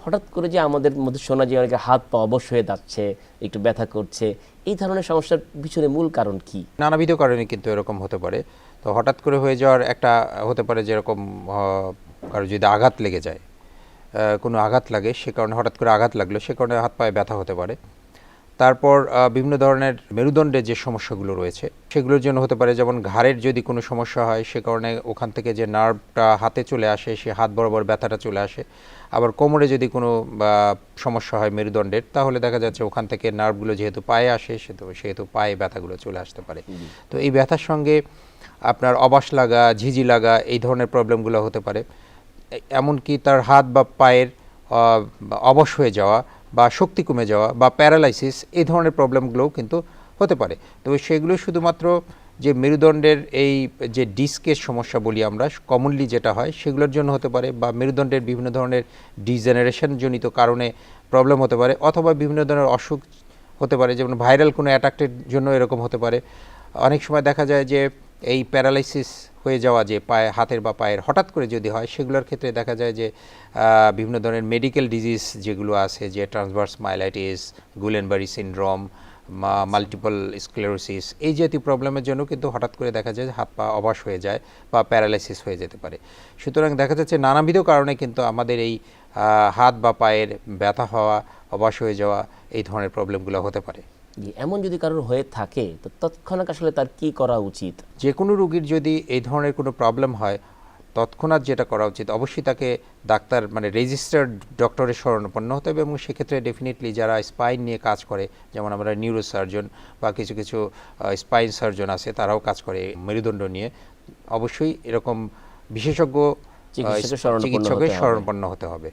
হঠাৎ করে যে আমাদের মধ্যে শোনা যায় অনেকে হাত পা অবশ হয়ে যাচ্ছে, একটু ব্যথা করছে, এই ধরনের সমস্যার পিছনে মূল কারণ কি? নানাবিধ কারণে কিন্তু এরকম হতে পারে। তো হঠাৎ করে হয়ে যাওয়ার একটা হতে পারে যেরকম কারো যদি আঘাত লেগে যায়, কোনো আঘাত লাগে, সে কারণে হঠাৎ করে আঘাত লাগলো, সে কারণে হাত পায়ে ব্যথা হতে পারে। তারপর বিভিন্ন ধরনের মেরুদণ্ডের যে সমস্যাগুলো রয়েছে সেগুলোর জন্য হতে পারে, যেমন ঘাড়ের যদি কোনো সমস্যা হয় সে কারণে ওখান থেকে যে নার্ভটা হাতে চলে আসে, সে হাত বরাবর ব্যথাটা চলে আসে। আবার কোমরে যদি কোনো সমস্যা হয় মেরুদণ্ডের, তাহলে দেখা যাচ্ছে ওখান থেকে নার্ভগুলো যেহেতু পায়ে আসে সেহেতু পায়ে ব্যথাগুলো চলে আসতে পারে। তো এই ব্যথার সঙ্গে আপনার অবাশ লাগা, ঝিঝি লাগা, এই ধরনের প্রবলেমগুলো হতে পারে। এমনকি তার হাত বা পায়ের অবশ হয়ে যাওয়া বা শক্তি কমে যাওয়া বা প্যারালাইসিস, এই ধরনের প্রবলেমগুলোও কিন্তু হতে পারে। তো সেগুলো শুধুমাত্র যে মেরুদণ্ডের এই যে ডিস্কের সমস্যা বলি আমরা কমনলি যেটা হয়, সেগুলোর জন্য হতে পারে, বা মেরুদণ্ডের বিভিন্ন ধরনের ডিজেনারেশন জনিত কারণে প্রবলেম হতে পারে, অথবা বিভিন্ন ধরনের অসুখ হতে পারে, যেমন ভাইরাল কোনো অ্যাটাকের জন্য এরকম হতে পারে। অনেক সময় দেখা যায় যে এই প্যারালাইসিস হয়ে যাওয়া, যে পায়ে হাতের বা পায়ের হঠাৎ করে যদি হয়, সেগুলোর ক্ষেত্রে দেখা যায় যে বিভিন্ন ধরনের মেডিকেল ডিজিজ যেগুলো আছে, যে transverse myelitis, Guillain Barre syndrome, multiple sclerosis, এই জাতীয় প্রবলেমের জন্য কিন্তু হঠাৎ করে দেখা যায় যে হাত পা অবশ হয়ে যায় বা প্যারালাইসিস হয়ে যেতে পারে। সুতরাং দেখা যাচ্ছে নানাবিধ কারণে কিন্তু আমাদের এই হাত বা পায়ের ব্যথা হওয়া, অবশ হয়ে যাওয়া, এই ধরনের প্রবলেমগুলো হতে পারে। এমন যদি কারোর হয়ে থাকে তো তৎক্ষণাৎ আসলে তার কি করা উচিত? যে কোনো রোগীর যদি এই ধরনের কোনো প্রবলেম হয়, তৎক্ষণাৎ যেটা করা উচিত, অবশ্যই তাকে ডাক্তার মানে রেজিস্টার্ড ডক্টরের শরণাপন্ন হতে হবে। এবং সেক্ষেত্রে ডেফিনেটলি যারা স্পাইন নিয়ে কাজ করে, যেমন আমরা নিউরোসার্জন বা কিছু কিছু স্পাইন সার্জন আছে, তারাও কাজ করে মেরুদণ্ড নিয়ে, অবশ্যই এরকম বিশেষজ্ঞ চিকিৎসকের শরণাপন্ন চিকিৎসকের হতে হবে। শরণাপন্ন হতে হবে।